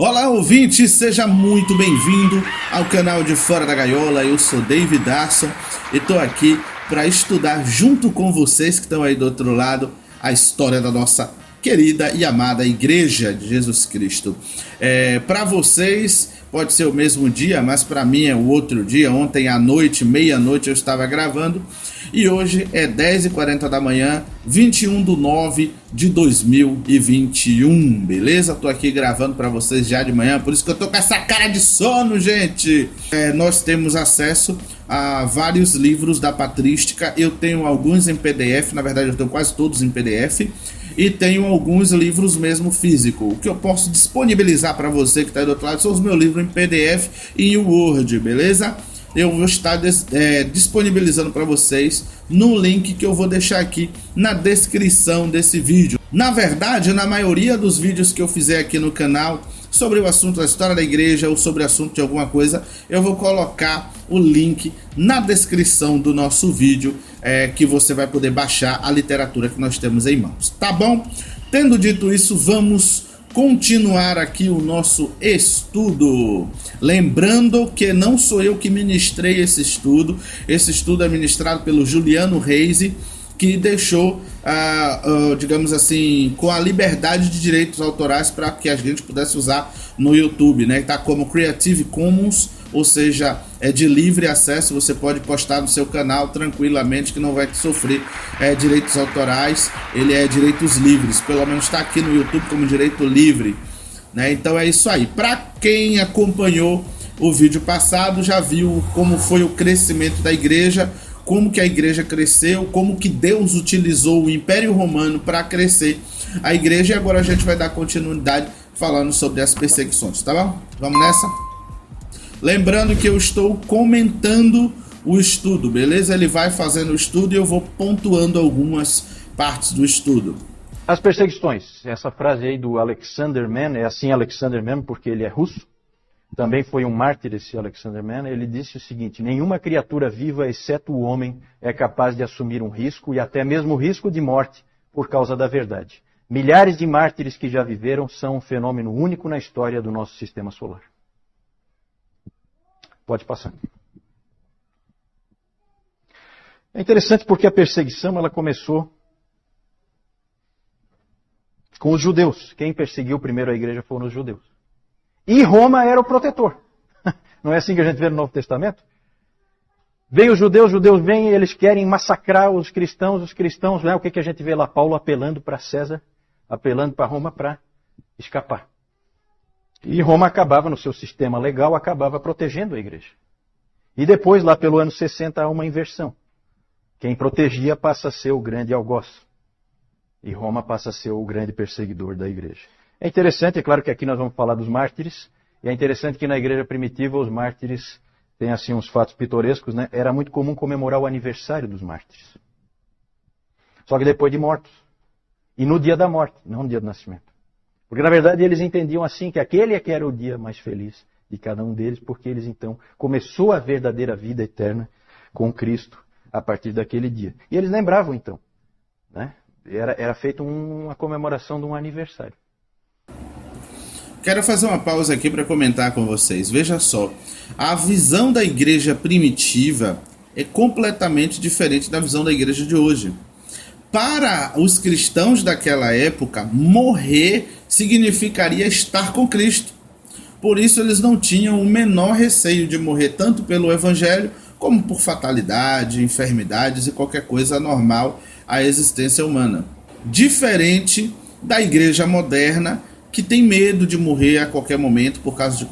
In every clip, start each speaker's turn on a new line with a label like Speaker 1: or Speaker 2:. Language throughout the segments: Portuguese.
Speaker 1: Olá, ouvinte, seja muito bem-vindo ao canal de Fora da Gaiola. Eu sou David Darson e estou aqui para estudar junto com vocês que estão aí do outro lado a história da nossa querida e amada Igreja de Jesus Cristo. Para vocês pode ser o mesmo dia, mas para mim é o outro dia. Ontem à noite, meia-noite, eu estava gravando e hoje é 10h40 da manhã, 21/9/2021, beleza? Tô aqui gravando para vocês já de manhã, por isso que eu tô com essa cara de sono, gente. Nós temos acesso a vários livros da patrística. Eu tenho alguns em PDF, na verdade eu tenho quase todos em PDF. E tenho alguns livros mesmo físico. O que eu posso disponibilizar para você que está aí do outro lado são os meus livros em PDF e em Word, beleza? Eu vou estar disponibilizando para vocês no link que eu vou deixar aqui na descrição desse vídeo. Na verdade, na maioria dos vídeos que eu fizer aqui no canal sobre o assunto da história da igreja ou sobre o assunto de alguma coisa, eu vou colocar o link na descrição do nosso vídeo, que você vai poder baixar a literatura que nós temos em mãos, tá bom? Tendo dito isso, vamos continuar aqui o nosso estudo. Lembrando que não sou eu que ministrei esse estudo é ministrado pelo Juliano Reis, que deixou, digamos assim, com a liberdade de direitos autorais para que a gente pudesse usar no YouTube, né? Tá como Creative Commons, ou seja, é de livre acesso, você pode postar no seu canal tranquilamente que não vai sofrer direitos autorais, ele é direitos livres, pelo menos está aqui no YouTube como direito livre, né? Então é isso aí. Para quem acompanhou o vídeo passado, já viu como foi o crescimento da igreja, como que a igreja cresceu, como que Deus utilizou o Império Romano para crescer a igreja, e agora a gente vai dar continuidade falando sobre as perseguições, tá bom? Vamos nessa? Lembrando que eu estou comentando o estudo, beleza? Ele vai fazendo o estudo e eu vou pontuando algumas partes do estudo.
Speaker 2: As perseguições, essa frase aí do Alexander Mann, é assim Alexander Mann porque ele é russo, também foi um mártir esse Alexander Mann. Ele disse o seguinte: nenhuma criatura viva, exceto o homem, é capaz de assumir um risco, e até mesmo o risco de morte, por causa da verdade. Milhares de mártires que já viveram são um fenômeno único na história do nosso sistema solar. Pode passar. É interessante porque a perseguição ela começou com os judeus. Quem perseguiu primeiro a igreja foram os judeus. E Roma era o protetor. Não é assim que a gente vê no Novo Testamento? Vem os judeus vêm e eles querem massacrar os cristãos, né? O que a gente vê lá? Paulo apelando para César, apelando para Roma para escapar. E Roma acabava, no seu sistema legal, acabava protegendo a igreja. E depois, lá pelo ano 60, há uma inversão. Quem protegia passa a ser o grande algoz. E Roma passa a ser o grande perseguidor da igreja. É interessante, é claro que aqui nós vamos falar dos mártires, e é interessante que na igreja primitiva os mártires têm assim uns fatos pitorescos, né? Era muito comum comemorar o aniversário dos mártires. Só que depois de mortos. E no dia da morte, não no dia do nascimento. Porque na verdade eles entendiam assim que aquele é que era o dia mais feliz de cada um deles, porque eles então começou a verdadeira vida eterna com Cristo a partir daquele dia. E eles lembravam então, né? Era feita uma comemoração de um aniversário.
Speaker 1: Quero fazer uma pausa aqui para comentar com vocês. Veja só, a visão da igreja primitiva é completamente diferente da visão da igreja de hoje. Para os cristãos daquela época, morrer significaria estar com Cristo. Por isso eles não tinham o menor receio de morrer, tanto pelo evangelho, como por fatalidade, enfermidades e qualquer coisa normal à existência humana. Diferente da igreja moderna, que tem medo de morrer a qualquer momento por causa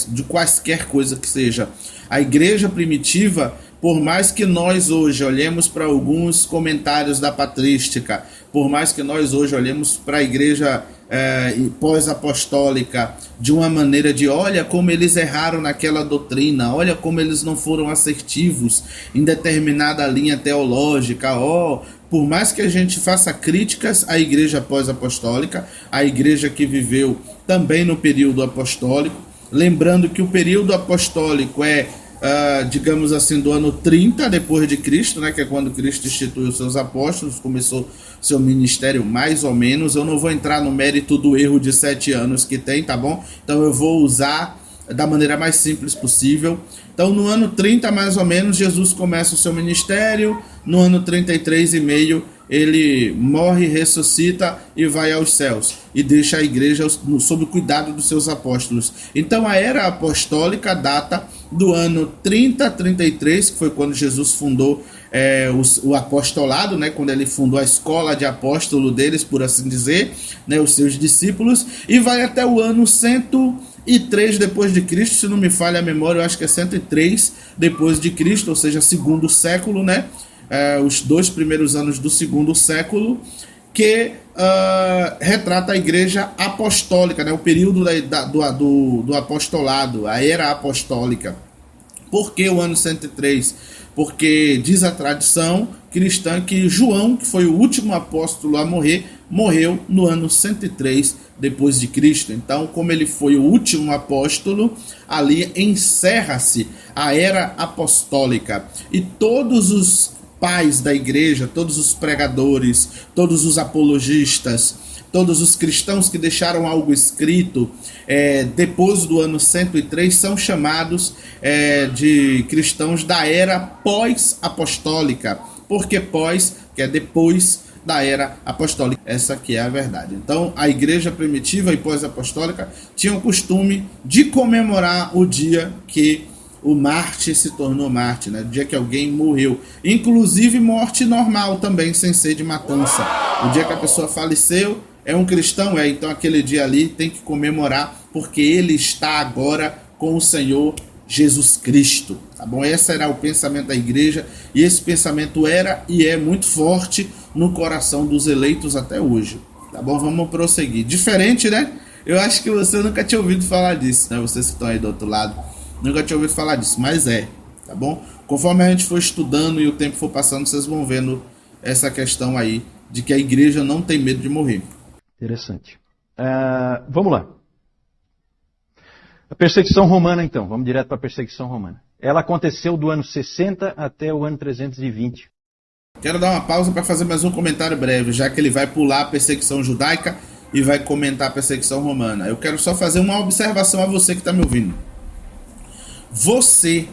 Speaker 1: de quaisquer coisa que seja. A igreja primitiva, por mais que nós hoje olhemos para alguns comentários da patrística, por mais que nós hoje olhemos para a igreja pós-apostólica de uma maneira de olha como eles erraram naquela doutrina, olha como eles não foram assertivos em determinada linha teológica, por mais que a gente faça críticas à igreja pós-apostólica, à igreja que viveu também no período apostólico, lembrando que o período apostólico é digamos assim, do ano 30 depois de Cristo, né, que é quando Cristo instituiu os seus apóstolos, começou seu ministério mais ou menos. Eu não vou entrar no mérito do erro de 7 anos que tem, tá bom? Então eu vou usar da maneira mais simples possível. Então no ano 30 mais ou menos Jesus começa o seu ministério. No ano 33 e meio ele morre, ressuscita e vai aos céus e deixa a igreja sob o cuidado dos seus apóstolos. Então a era apostólica data do ano 30-33, que foi quando Jesus fundou o apostolado, né, quando ele fundou a escola de apóstolo deles, por assim dizer, né, os seus discípulos, e vai até o ano 103 depois de Cristo, se não me falha a memória, eu acho que é 103 depois de Cristo, ou seja, segundo século, né, os 2 primeiros anos do segundo século, que retrata a igreja apostólica, né, o período do apostolado, a era apostólica. Por que o ano 103? Porque diz a tradição cristã que João, que foi o último apóstolo a morrer, morreu no ano 103 depois de Cristo. Então, como ele foi o último apóstolo, ali encerra-se a era apostólica. E todos os pais da igreja, todos os pregadores, todos os apologistas, todos os cristãos que deixaram algo escrito depois do ano 103 são chamados de cristãos da era pós-apostólica. Por que pós? Que é depois da era apostólica. Essa que é a verdade. Então, a igreja primitiva e pós-apostólica tinham o costume de comemorar o dia que o mártir se tornou mártir, né? O dia que alguém morreu. Inclusive morte normal também, sem ser de matança. O dia que a pessoa faleceu, é um cristão? Então aquele dia ali tem que comemorar, porque ele está agora com o Senhor Jesus Cristo, tá bom? Esse era o pensamento da igreja, e esse pensamento era e é muito forte no coração dos eleitos até hoje, tá bom? Vamos prosseguir. Diferente, né? Eu acho que você nunca tinha ouvido falar disso, né? Vocês que estão aí do outro lado, nunca tinha ouvido falar disso, mas tá bom? Conforme a gente for estudando e o tempo for passando, vocês vão vendo essa questão aí de que a igreja não tem medo de morrer.
Speaker 2: Interessante. Vamos lá. A perseguição romana, então. Vamos direto para a perseguição romana. Ela aconteceu do ano 60 até o ano 320.
Speaker 1: Quero dar uma pausa para fazer mais um comentário breve, já que ele vai pular a perseguição judaica e vai comentar a perseguição romana. Eu quero só fazer uma observação a você que está me ouvindo. Você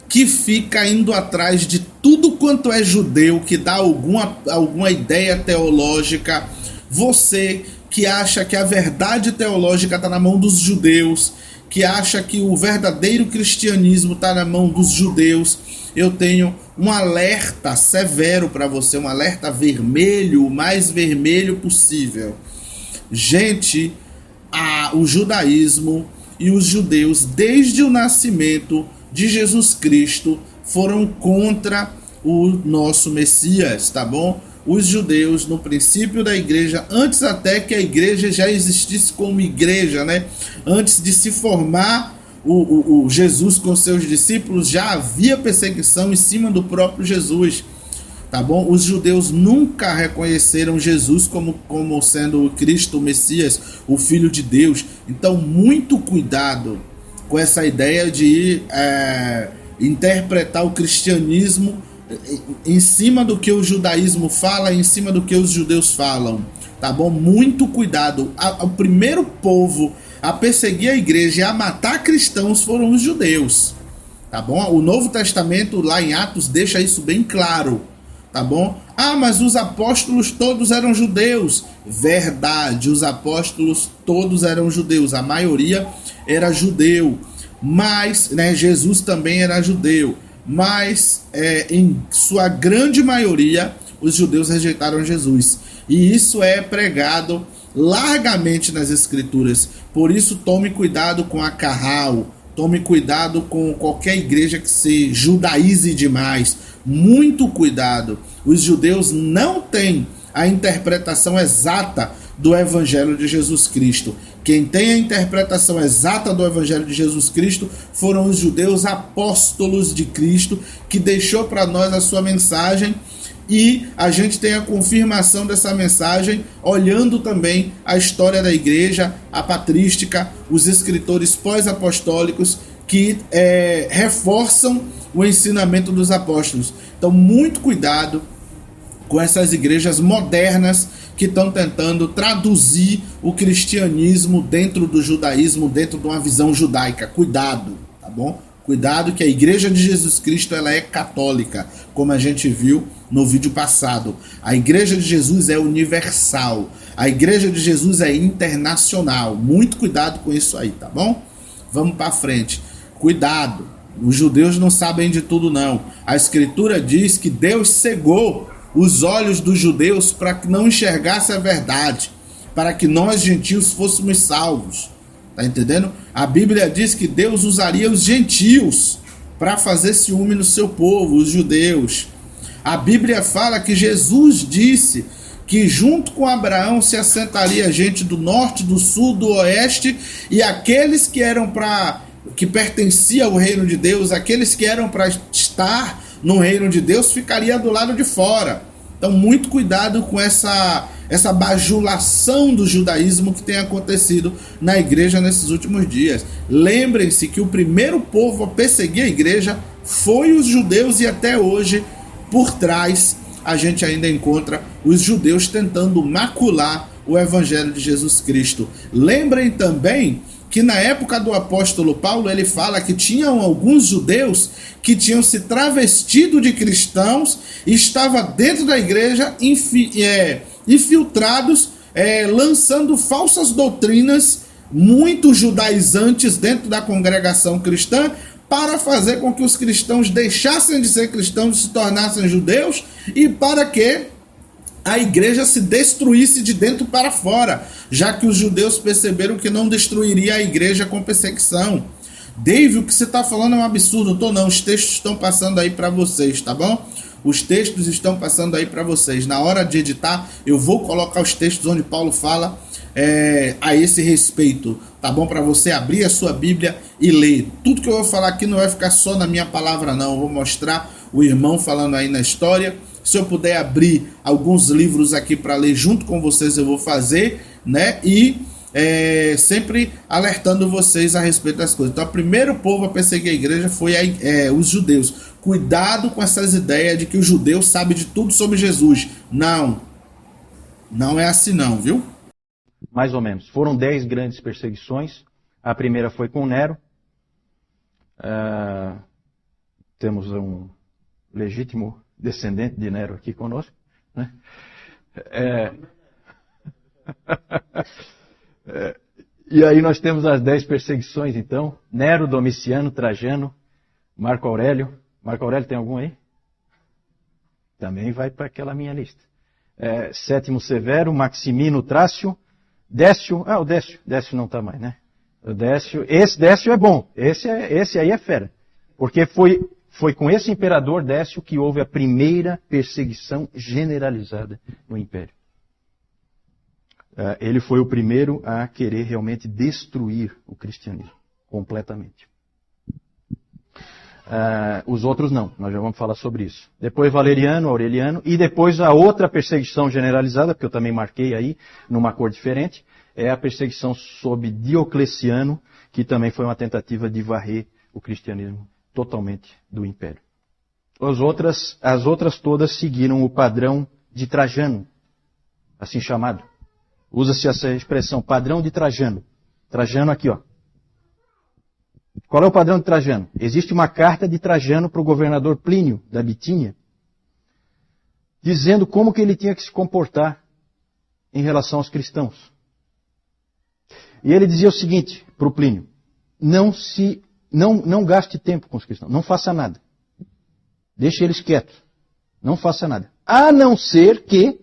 Speaker 1: que fica indo atrás de tudo quanto é judeu, que dá alguma ideia teológica, você que acha que a verdade teológica está na mão dos judeus, que acha que o verdadeiro cristianismo está na mão dos judeus, eu tenho um alerta severo para você, um alerta vermelho, o mais vermelho possível. Gente, o judaísmo e os judeus, desde o nascimento de Jesus Cristo, foram contra o nosso Messias, tá bom? Os judeus, no princípio da igreja, antes até que a igreja já existisse como igreja, né? Antes de se formar o Jesus com seus discípulos, já havia perseguição em cima do próprio Jesus, tá bom? Os judeus nunca reconheceram Jesus como sendo o Cristo, o Messias, o Filho de Deus. Então, muito cuidado com essa ideia de interpretar o cristianismo em cima do que o judaísmo fala, em cima do que os judeus falam, tá bom? Muito cuidado. O primeiro povo a perseguir a igreja e a matar cristãos foram os judeus, tá bom? O Novo Testamento, lá em Atos, deixa isso bem claro, tá bom? Mas os apóstolos todos eram judeus. Verdade, os apóstolos todos eram judeus, a maioria era judeu, mas, né, Jesus também era judeu, mas em sua grande maioria os judeus rejeitaram Jesus, e isso é pregado largamente nas escrituras. Por isso, tome cuidado com a Carral, tome cuidado com qualquer igreja que se judaize demais, muito cuidado. Os judeus não têm a interpretação exata do Evangelho de Jesus Cristo. Quem tem a interpretação exata do Evangelho de Jesus Cristo foram os judeus apóstolos de Cristo, que deixou para nós a sua mensagem, e a gente tem a confirmação dessa mensagem olhando também a história da igreja, a patrística, os escritores pós-apostólicos que reforçam o ensinamento dos apóstolos. Então, muito cuidado com essas igrejas modernas que estão tentando traduzir o cristianismo dentro do judaísmo, dentro de uma visão judaica. Cuidado, tá bom? Cuidado, que a Igreja de Jesus Cristo ela é católica, como a gente viu no vídeo passado. A Igreja de Jesus é universal. A Igreja de Jesus é internacional. Muito cuidado com isso aí, tá bom? Vamos para frente. Cuidado. Os judeus não sabem de tudo, não. A Escritura diz que Deus cegou os olhos dos judeus para que não enxergasse a verdade, para que nós, gentios, fôssemos salvos. Tá entendendo? A Bíblia diz que Deus usaria os gentios para fazer ciúme no seu povo, os judeus. A Bíblia fala que Jesus disse que junto com Abraão se assentaria gente do norte, do sul, do oeste, e aqueles que pertenciam ao reino de Deus, aqueles que eram para estar no reino de Deus, ficaria do lado de fora. Então, muito cuidado com essa bajulação do judaísmo que tem acontecido na igreja nesses últimos dias. Lembrem-se que o primeiro povo a perseguir a igreja foi os judeus, e até hoje, por trás, a gente ainda encontra os judeus tentando macular o evangelho de Jesus Cristo. Lembrem também que na época do apóstolo Paulo, ele fala que tinham alguns judeus que tinham se travestido de cristãos e estavam dentro da igreja infiltrados, lançando falsas doutrinas muito judaizantes dentro da congregação cristã, para fazer com que os cristãos deixassem de ser cristãos e se tornassem judeus, e para que a igreja se destruísse de dentro para fora, já que os judeus perceberam que não destruiria a igreja com perseguição. Dave, o que você está falando é um absurdo. Tô não, os textos estão passando aí para vocês, tá bom? Os textos estão passando aí para vocês. Na hora de editar, eu vou colocar os textos onde Paulo fala a esse respeito, tá bom? Para você abrir a sua Bíblia e ler. Tudo que eu vou falar aqui não vai ficar só na minha palavra, não. Eu vou mostrar o irmão falando aí na história. Se eu puder abrir alguns livros aqui para ler junto com vocês, eu vou fazer, né? E sempre alertando vocês a respeito das coisas. Então, o primeiro povo a perseguir a igreja foi os judeus. Cuidado com essas ideias de que o judeu sabe de tudo sobre Jesus. Não. Não é assim não, viu?
Speaker 2: Mais ou menos. Foram 10 grandes perseguições. A primeira foi com Nero. Temos um legítimo descendente de Nero aqui conosco, né? E aí nós temos as 10 perseguições, então. Nero, Domiciano, Trajano, Marco Aurélio. Marco Aurélio tem algum aí? Também vai para aquela minha lista. Sétimo Severo, Maximino Trácio, Décio. O Décio. Décio não está mais, né? O Décio. Esse Décio é bom. Esse aí é fera. Porque foi com esse imperador Décio que houve a primeira perseguição generalizada no Império. Ele foi o primeiro a querer realmente destruir o cristianismo completamente. Os outros não, nós já vamos falar sobre isso. Depois Valeriano, Aureliano, e depois a outra perseguição generalizada, que eu também marquei aí, numa cor diferente, é a perseguição sob Diocleciano, que também foi uma tentativa de varrer o cristianismo totalmente do Império. As outras todas seguiram o padrão de Trajano, assim chamado. Usa-se essa expressão, padrão de Trajano. Trajano aqui, ó. Qual é o padrão de Trajano? Existe uma carta de Trajano para o governador Plínio, da Bitínia, dizendo como que ele tinha que se comportar em relação aos cristãos. E ele dizia o seguinte para o Plínio: não gaste tempo com os cristãos, não faça nada. Deixe eles quietos, não faça nada. A não ser que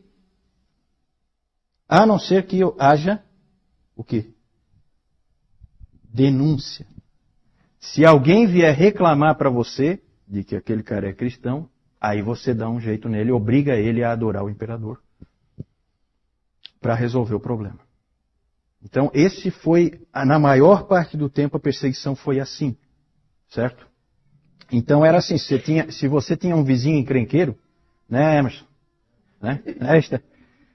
Speaker 2: haja o quê? Denúncia. Se alguém vier reclamar para você de que aquele cara é cristão, aí você dá um jeito nele, obriga ele a adorar o imperador para resolver o problema. Então, esse foi, na maior parte do tempo, a perseguição foi assim, certo? Então, era assim, se você tinha um vizinho encrenqueiro, né, Emerson? Né?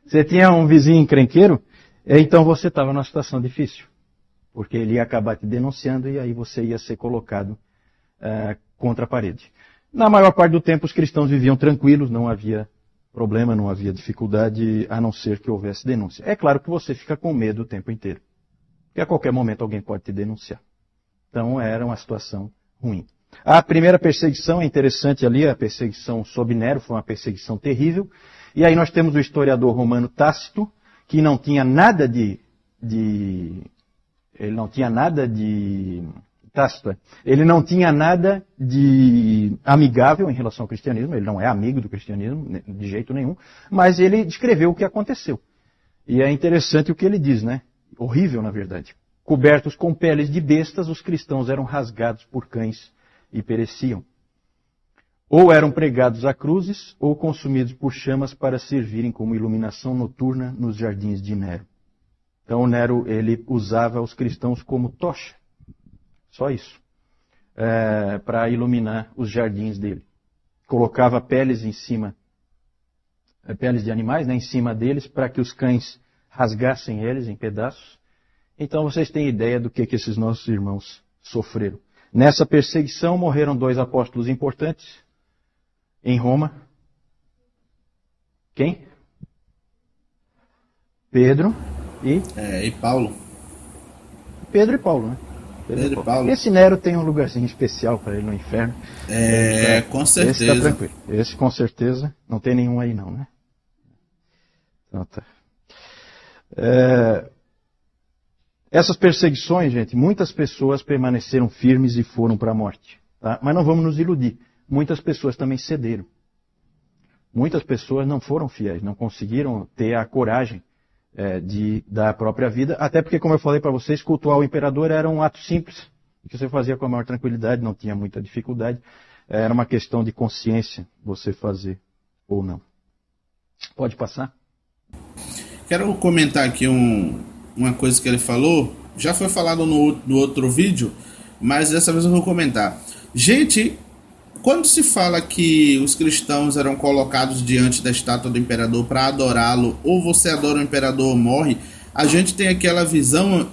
Speaker 2: Você tinha um vizinho encrenqueiro, então você estava numa situação difícil. porque ele ia acabar te denunciando e aí você ia ser colocado contra a parede. Na maior parte do tempo os cristãos viviam tranquilos, não havia problema, não havia dificuldade, a não ser que houvesse denúncia. É claro que você fica com medo o tempo inteiro, porque a qualquer momento alguém pode te denunciar. Então era uma situação ruim. A primeira perseguição é interessante ali, a perseguição sob Nero, foi uma perseguição terrível. E aí nós temos o historiador romano Tácito, que não tinha nada de amigável em relação ao cristianismo, ele não é amigo do cristianismo de jeito nenhum, mas ele descreveu o que aconteceu. E é interessante o que ele diz, né? Horrível, na verdade. Cobertos com peles de bestas, os cristãos eram rasgados por cães e pereciam. Ou eram pregados a cruzes, ou consumidos por chamas para servirem como iluminação noturna nos jardins de Nero. Então Nero, ele usava os cristãos como tocha. Só isso. Para iluminar os jardins dele. Colocava peles em cima, peles de animais, né, em cima deles, para que os cães rasgassem eles em pedaços. Então vocês têm ideia do que esses nossos irmãos sofreram. Nessa perseguição morreram 2 apóstolos importantes em Roma. Quem? Pedro
Speaker 1: e Paulo.
Speaker 2: Pedro e Paulo, né?
Speaker 1: Pedro e Paulo.
Speaker 2: Esse Nero tem um lugarzinho especial para ele no inferno.
Speaker 1: Com certeza.
Speaker 2: Esse tá tranquilo. Esse com certeza. Não tem nenhum aí não, né? Então tá. Essas perseguições, gente, muitas pessoas permaneceram firmes e foram para a morte. Tá? Mas não vamos nos iludir. Muitas pessoas também cederam. Muitas pessoas não foram fiéis, não conseguiram ter a coragem de dar a própria vida, até porque, como eu falei para vocês, cultuar o imperador era um ato simples, que você fazia com a maior tranquilidade, não tinha muita dificuldade. Era uma questão de consciência você fazer ou não. Pode passar?
Speaker 1: Quero comentar aqui uma coisa que ele falou, já foi falado no outro vídeo, mas dessa vez eu vou comentar. Gente, quando se fala que os cristãos eram colocados diante da estátua do imperador para adorá-lo, ou você adora o imperador ou morre, a gente tem aquela visão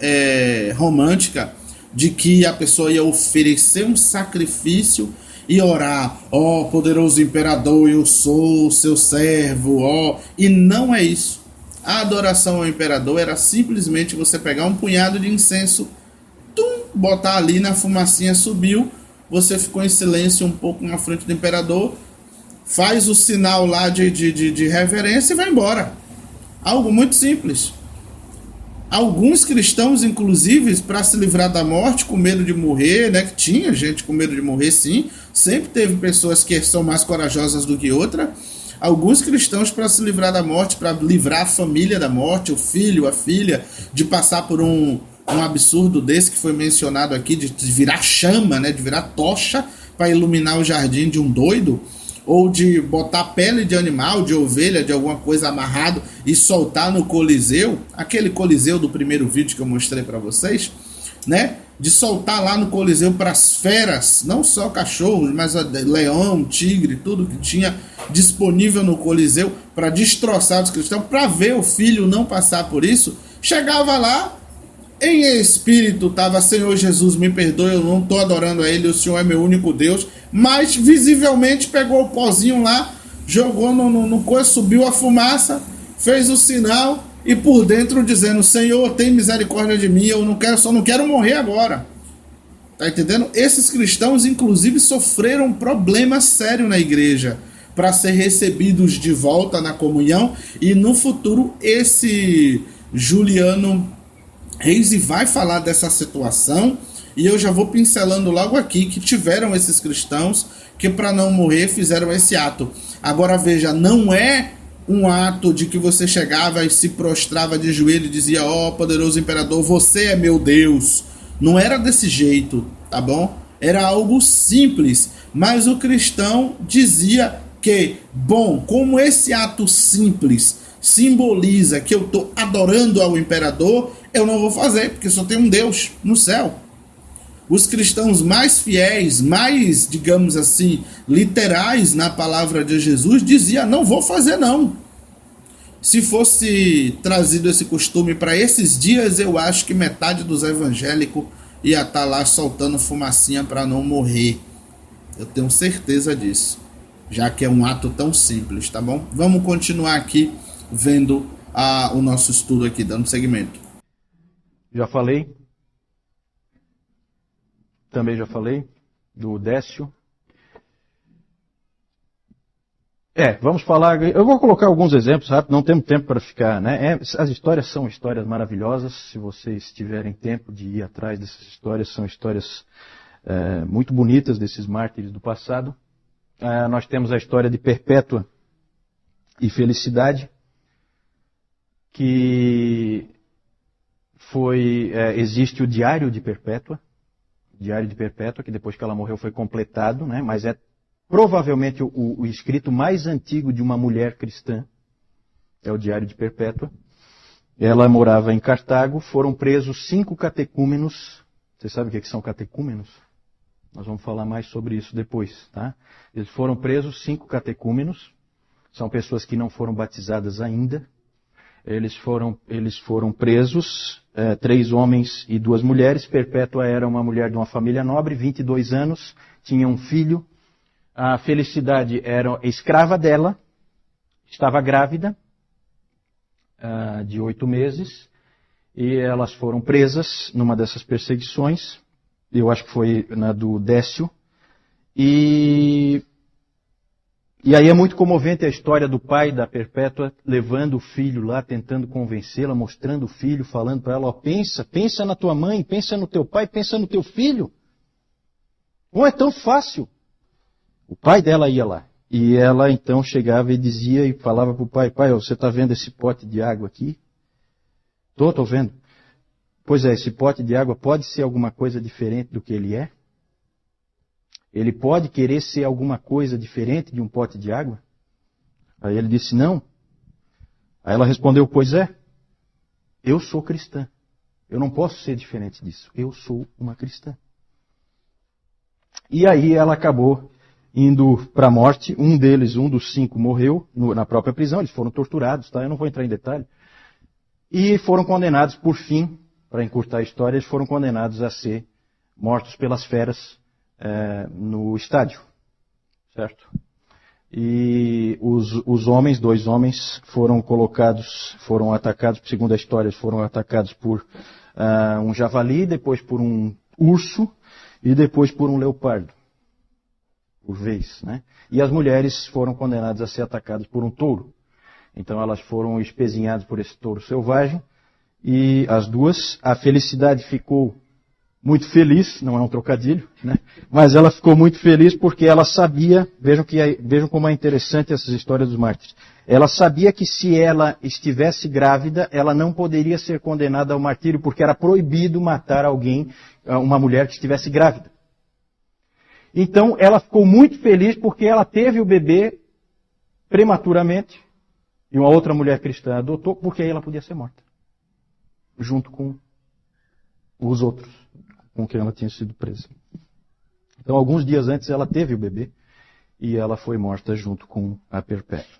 Speaker 1: romântica de que a pessoa ia oferecer um sacrifício e orar, ó poderoso imperador, eu sou o seu servo, e não é isso. A adoração ao imperador era simplesmente você pegar um punhado de incenso, botar ali na fumacinha, subiu, você ficou em silêncio um pouco na frente do imperador, faz o sinal lá de reverência e vai embora. Algo muito simples. Alguns cristãos, inclusive, para se livrar da morte, com medo de morrer, né? Que tinha gente com medo de morrer, sim. Sempre teve pessoas que são mais corajosas do que outra. Alguns cristãos, para se livrar da morte, para livrar a família da morte, o filho, a filha, de passar por um absurdo desse que foi mencionado aqui, de virar chama, né, de virar tocha para iluminar o jardim de um doido, ou de botar pele de animal, de ovelha, de alguma coisa amarrado e soltar no Coliseu, aquele Coliseu do primeiro vídeo que eu mostrei para vocês, né, de soltar lá no Coliseu para as feras, não só cachorros, mas leão, tigre, tudo que tinha disponível no Coliseu para destroçar os cristãos, para ver o filho não passar por isso. Chegava lá, em espírito estava: Senhor Jesus, me perdoe, eu não estou adorando a ele, o Senhor é meu único Deus, mas visivelmente pegou o pozinho lá, jogou no coisa, subiu a fumaça, fez o sinal e por dentro dizendo: Senhor, tem misericórdia de mim, eu não quero, só não quero morrer agora. Tá entendendo? Esses cristãos, inclusive, sofreram problemas sérios na igreja para ser recebidos de volta na comunhão, e no futuro esse Juliano Reis vai falar dessa situação, e eu já vou pincelando logo aqui que tiveram esses cristãos que, para não morrer, fizeram esse ato. Agora veja, não é um ato de que você chegava e se prostrava de joelho e dizia: ó poderoso imperador, você é meu Deus. Não era desse jeito, tá bom? Era algo simples, mas o cristão dizia que, bom, como esse ato simples simboliza que eu estou adorando ao imperador, eu não vou fazer, porque só tem um Deus no céu. Os cristãos mais fiéis, mais, digamos assim, literais na palavra de Jesus, diziam: não vou fazer não. Se fosse trazido esse costume para esses dias, eu acho que metade dos evangélicos ia estar lá soltando fumacinha para não morrer. Eu tenho certeza disso, já que é um ato tão simples, tá bom? Vamos continuar aqui vendo o nosso estudo aqui, dando seguimento.
Speaker 2: Já falei. Também já falei do Décio. Vamos falar. Eu vou colocar alguns exemplos rápido, não temos tempo para ficar, né? As histórias são histórias maravilhosas. Se vocês tiverem tempo de ir atrás dessas histórias, são histórias muito bonitas desses mártires do passado. Nós temos a história de Perpétua e Felicidade, que existe o Diário de Perpétua. O Diário de Perpétua, que depois que ela morreu foi completado, né? Mas é provavelmente o escrito mais antigo de uma mulher cristã. É o Diário de Perpétua. Ela morava em Cartago, foram presos 5 catecúmenos. Você sabe o que são catecúmenos? Nós vamos falar mais sobre isso depois, tá? Eles foram presos 5 catecúmenos. São pessoas que não foram batizadas ainda. Eles foram presos, 3 homens e 2 mulheres. Perpétua era uma mulher de uma família nobre, 22 anos, tinha um filho. A Felicidade era escrava dela, estava grávida de 8 meses, e elas foram presas numa dessas perseguições. Eu acho que foi na do Décio. E aí é muito comovente a história do pai da Perpétua levando o filho lá, tentando convencê-la, mostrando o filho, falando para ela, pensa na tua mãe, pensa no teu pai, pensa no teu filho. Não é tão fácil. O pai dela ia lá. E ela então chegava e dizia e falava para o pai, você está vendo esse pote de água aqui? Estou vendo. Pois é, esse pote de água pode ser alguma coisa diferente do que ele é? Ele pode querer ser alguma coisa diferente de um pote de água? Aí ele disse, não. Aí ela respondeu, pois é, eu sou cristã. Eu não posso ser diferente disso. Eu sou uma cristã. E aí ela acabou indo para a morte. Um dos 5, morreu na própria prisão. Eles foram torturados, tá? Eu não vou entrar em detalhe. E foram condenados, por fim, para encurtar a história, eles foram condenados a ser mortos pelas feras no estádio, certo? E os homens, 2 homens, foram atacados, segundo a história, foram atacados por um javali, depois por um urso e depois por um leopardo, por vez, né? E as mulheres foram condenadas a ser atacadas por um touro. Então elas foram espezinhadas por esse touro selvagem, e as 2, a Felicidade ficou muito feliz, não é um trocadilho, né? Mas ela ficou muito feliz porque ela sabia, vejam como é interessante essas histórias dos mártires, ela sabia que se ela estivesse grávida, ela não poderia ser condenada ao martírio, porque era proibido matar alguém, uma mulher que estivesse grávida. Então ela ficou muito feliz porque ela teve o bebê prematuramente, e uma outra mulher cristã adotou, porque aí ela podia ser morta, junto com os outros com quem ela tinha sido presa. Então, alguns dias antes, ela teve o bebê e ela foi morta junto com a Perpétua.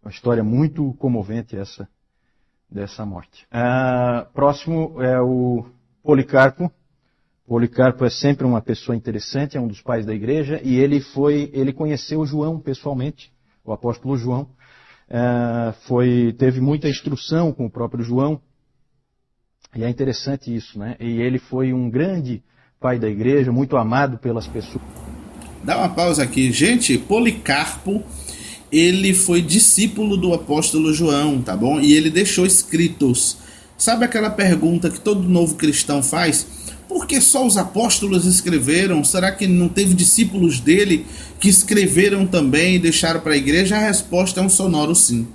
Speaker 2: Uma história muito comovente essa dessa morte. Próximo é o Policarpo. Policarpo é sempre uma pessoa interessante, é um dos pais da igreja, e ele conheceu João pessoalmente, o apóstolo João. Teve muita instrução com o próprio João. E é interessante isso, né? E ele foi um grande pai da igreja, muito amado pelas pessoas.
Speaker 1: Dá uma pausa aqui. Gente, Policarpo, ele foi discípulo do apóstolo João, tá bom? E ele deixou escritos. Sabe aquela pergunta que todo novo cristão faz? Por que só os apóstolos escreveram? Será que não teve discípulos dele que escreveram também e deixaram para a igreja? A resposta é um sonoro sim.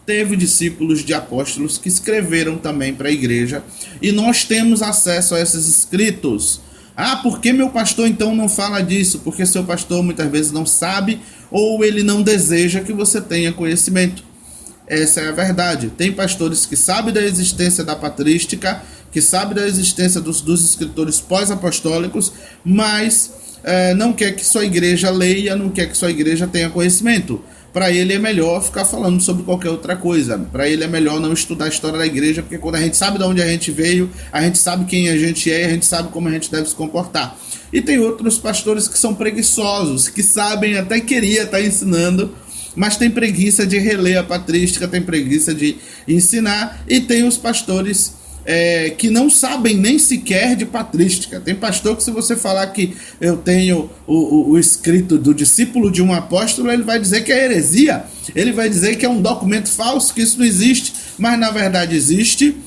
Speaker 1: Teve discípulos de apóstolos que escreveram também para a igreja, e nós temos acesso a esses escritos. Por que meu pastor então não fala disso? Porque seu pastor muitas vezes não sabe, ou ele não deseja que você tenha conhecimento. Essa é a verdade. Tem pastores que sabem da existência da patrística, que sabem da existência dos escritores pós-apostólicos, mas não quer que sua igreja leia, não quer que sua igreja tenha conhecimento. para ele é melhor ficar falando sobre qualquer outra coisa. Para ele é melhor não estudar a história da igreja, porque quando a gente sabe de onde a gente veio, a gente sabe quem a gente é, a gente sabe como a gente deve se comportar. E tem outros pastores que são preguiçosos, que sabem, até queria estar ensinando, mas tem preguiça de reler a patrística, tem preguiça de ensinar, e tem os pastores que não sabem nem sequer de patrística. Tem pastor que, se você falar que eu tenho o escrito do discípulo de um apóstolo, ele vai dizer que é heresia, ele vai dizer que é um documento falso, que isso não existe, mas na verdade existe.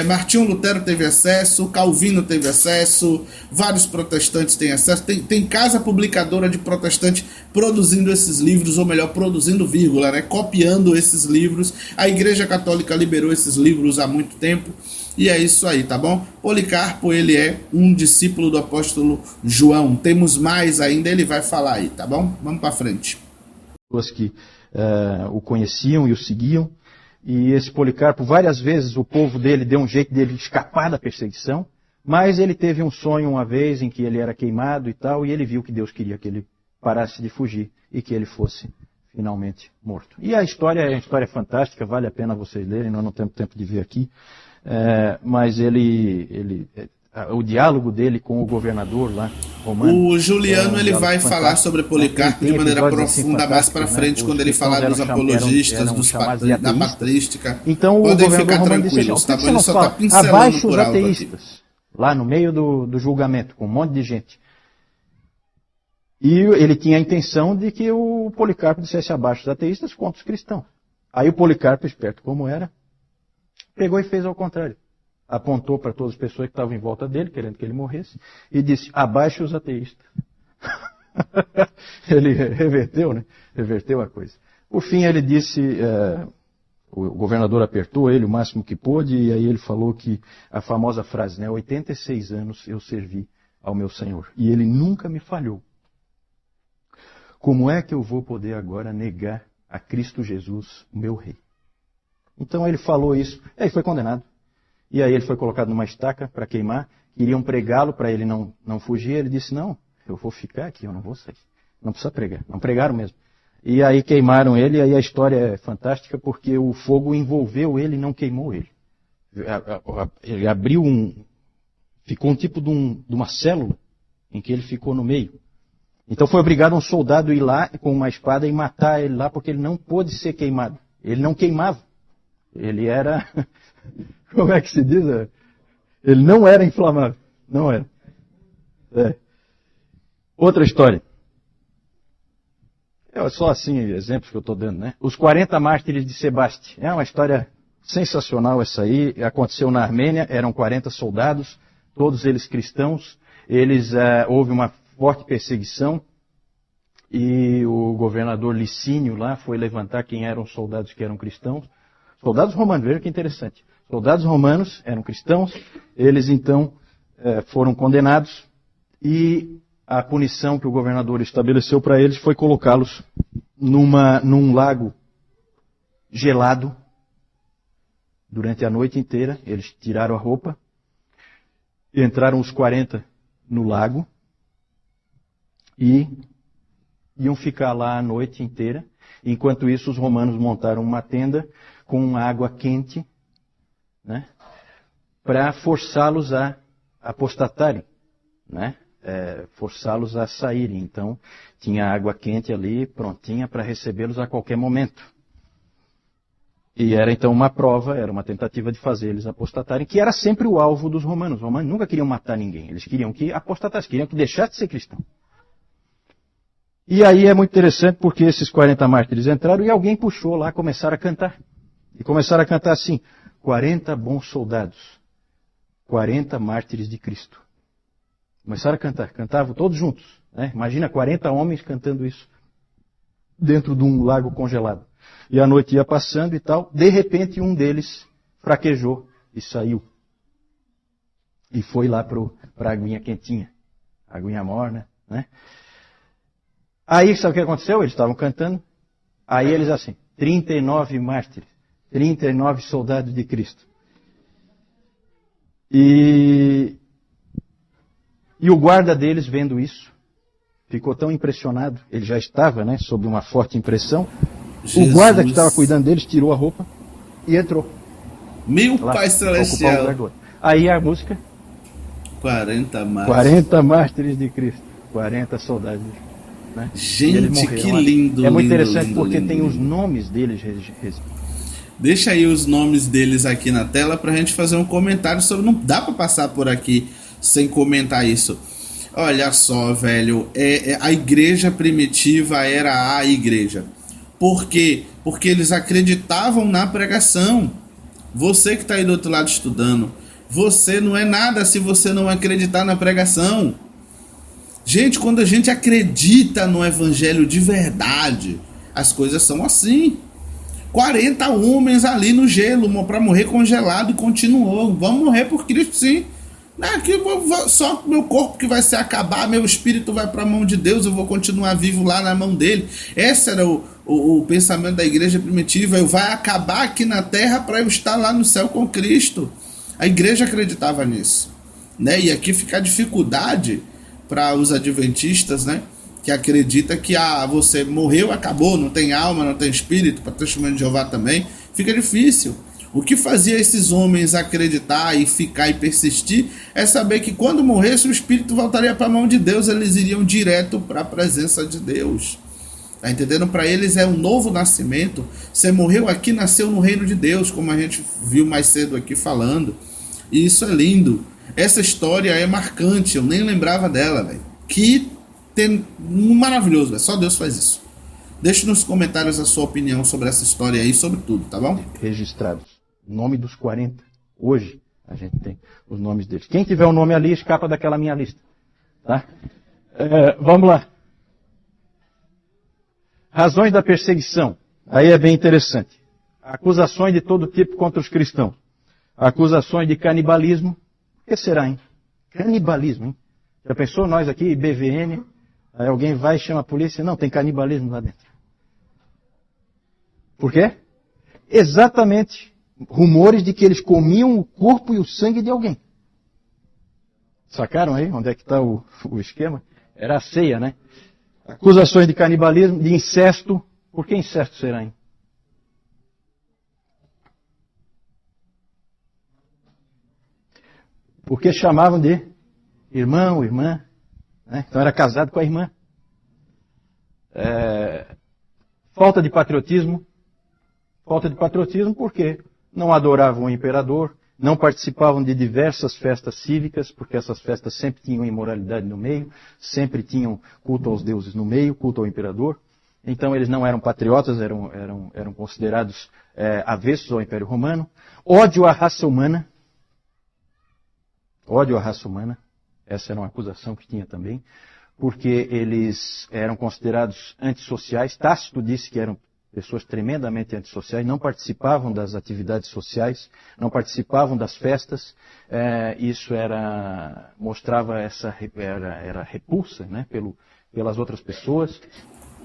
Speaker 1: Martinho Lutero teve acesso, Calvino teve acesso, vários protestantes têm acesso, tem casa publicadora de protestante produzindo esses livros, ou melhor, produzindo vírgula, né, copiando esses livros. A Igreja Católica liberou esses livros há muito tempo, e é isso aí, tá bom? Policarpo, ele é um discípulo do apóstolo João. Temos mais ainda, ele vai falar aí, tá bom? Vamos para frente.
Speaker 2: Pessoas que o conheciam e o seguiam. E esse Policarpo, várias vezes o povo dele deu um jeito dele escapar da perseguição, mas ele teve um sonho uma vez em que ele era queimado e tal, e ele viu que Deus queria que ele parasse de fugir e que ele fosse finalmente morto. E a história é uma história fantástica, vale a pena vocês lerem, nós não temos tempo de ver aqui, mas o diálogo dele com o governador lá, romano...
Speaker 1: O Juliano ele vai falar sobre Policarpo de maneira profunda mais para frente, quando ele falar dos apologistas, da patrística.
Speaker 2: Então o governador romano disse assim, por que você não fala abaixo os ateístas, lá no meio do julgamento, com um monte de gente. E ele tinha a intenção de que o Policarpo dissesse abaixo os ateístas contra os cristãos. Aí o Policarpo, esperto como era, pegou e fez ao contrário. Apontou para todas as pessoas que estavam em volta dele, querendo que ele morresse, e disse, abaixo os ateístas. Ele reverteu, né? Reverteu a coisa. Por fim, ele disse, o governador apertou ele o máximo que pôde, e aí ele falou que a famosa frase, né? 86 anos eu servi ao meu Senhor, e ele nunca me falhou. Como é que eu vou poder agora negar a Cristo Jesus, o meu rei? Então ele falou isso, e aí foi condenado. E aí ele foi colocado numa estaca para queimar, queriam pregá-lo para ele não fugir, ele disse, não, eu vou ficar aqui, eu não vou sair, não precisa pregar, não pregaram mesmo. E aí queimaram ele, e aí a história é fantástica porque o fogo envolveu ele e não queimou ele. Ele abriu ficou um tipo de uma célula em que ele ficou no meio. Então foi obrigado um soldado a ir lá com uma espada e matar ele lá, porque ele não pôde ser queimado. Ele não queimava. Ele era... Como é que se diz? Ele não era inflamável. Não era. Outra história. Só assim, exemplos que eu estou dando, né? Os 40 mártires de Sebaste. É uma história sensacional essa aí. Aconteceu na Armênia, eram 40 soldados, todos eles cristãos. Houve uma forte perseguição e o governador Licínio lá foi levantar quem eram os soldados que eram cristãos. Soldados romanos, veja que interessante. Soldados romanos eram cristãos, eles então foram condenados e a punição que o governador estabeleceu para eles foi colocá-los num lago gelado durante a noite inteira. Eles tiraram a roupa, entraram os 40 no lago e iam ficar lá a noite inteira. Enquanto isso, os romanos montaram uma tenda com água quente, né, para forçá-los a apostatarem, né, forçá-los a saírem. Então, tinha água quente ali, prontinha para recebê-los a qualquer momento. E era então uma prova, era uma tentativa de fazer eles apostatarem, que era sempre o alvo dos romanos. Os romanos nunca queriam matar ninguém, eles queriam que apostatassem, queriam que deixasse de ser cristão. E aí é muito interessante porque esses 40 mártires entraram e alguém puxou lá, começaram a cantar. E começaram a cantar assim, 40 bons soldados, 40 mártires de Cristo. Começaram a cantar, cantavam todos juntos. Né? Imagina 40 homens cantando isso, dentro de um lago congelado. E a noite ia passando e tal, de repente um deles fraquejou e saiu. E foi lá para a aguinha quentinha, a aguinha morna, né? Aí, sabe o que aconteceu? Eles estavam cantando. Aí eles assim, 39 mártires, 39 soldados de Cristo. E o guarda deles, vendo isso, ficou tão impressionado, ele já estava, né, sob uma forte impressão, O guarda que estava cuidando deles tirou a roupa e entrou.
Speaker 1: Meu
Speaker 2: Lá,
Speaker 1: Pai Celestial.
Speaker 2: Aí a música...
Speaker 1: 40 mártires.
Speaker 2: 40 mártires de Cristo. 40 soldados. Né?
Speaker 1: Gente, que lindo.
Speaker 2: É muito interessante
Speaker 1: lindo,
Speaker 2: porque
Speaker 1: lindo,
Speaker 2: tem
Speaker 1: lindo.
Speaker 2: os nomes deles.
Speaker 1: Deixa aí os nomes deles aqui na tela pra gente fazer um comentário sobre... Não dá pra passar por aqui sem comentar isso. Olha só, velho. A igreja primitiva era a igreja. Por quê? Porque eles acreditavam na pregação. Você que está aí do outro lado estudando, você não é nada se você não acreditar na pregação. Gente, quando a gente acredita no evangelho de verdade, as coisas são assim. 40 homens ali no gelo para morrer congelado e continuou. Vamos morrer por Cristo, sim. Aqui, só meu corpo que vai se acabar, meu espírito vai para a mão de Deus, eu vou continuar vivo lá na mão dele. Esse era o pensamento da igreja primitiva. Eu vai acabar aqui na terra para eu estar lá no céu com Cristo. A igreja acreditava nisso, né? E aqui fica a dificuldade para os adventistas, né? Que acredita que você morreu, acabou, não tem alma, não tem espírito, para testemunho de Jeová também. Fica difícil. O que fazia esses homens acreditar e ficar e persistir é saber que quando morresse o espírito voltaria para a mão de Deus, eles iriam direto para a presença de Deus. Tá entendendo? Para eles é um novo nascimento. Você morreu aqui, nasceu no reino de Deus, como a gente viu mais cedo aqui falando. E isso é lindo. Essa história é marcante, eu nem lembrava dela, velho. Que tem maravilhoso, véio. Só Deus faz isso. Deixe nos comentários a sua opinião sobre essa história aí, sobre tudo, tá bom?
Speaker 2: Registrados. O nome dos 40. Hoje a gente tem os nomes deles. Quem tiver o nome ali, escapa daquela minha lista. Tá? Vamos lá. Razões da perseguição. Aí é bem interessante. Acusações de todo tipo contra os cristãos. Acusações de canibalismo. O que será, hein? Canibalismo, hein? Já pensou nós aqui, BVN, aí alguém vai e chama a polícia? Não, tem canibalismo lá dentro. Por quê? Exatamente. Rumores de que eles comiam o corpo e o sangue de alguém. Sacaram aí onde é que está o esquema? Era a ceia, né? Acusações de canibalismo, de incesto. Por que incesto será, hein? Porque chamavam de irmão, irmã. Né? Então era casado com a irmã. Falta de patriotismo. Falta de patriotismo porque não adoravam o imperador, não participavam de diversas festas cívicas, porque essas festas sempre tinham imoralidade no meio, sempre tinham culto aos deuses no meio, culto ao imperador. Então eles não eram patriotas, eram considerados avessos ao Império Romano. Ódio à raça humana. Ódio à raça humana. Essa era uma acusação que tinha também, porque eles eram considerados antissociais. Tácito disse que eram pessoas tremendamente antissociais, não participavam das atividades sociais, não participavam das festas. Isso mostrava era repulsa, né, pelas outras pessoas.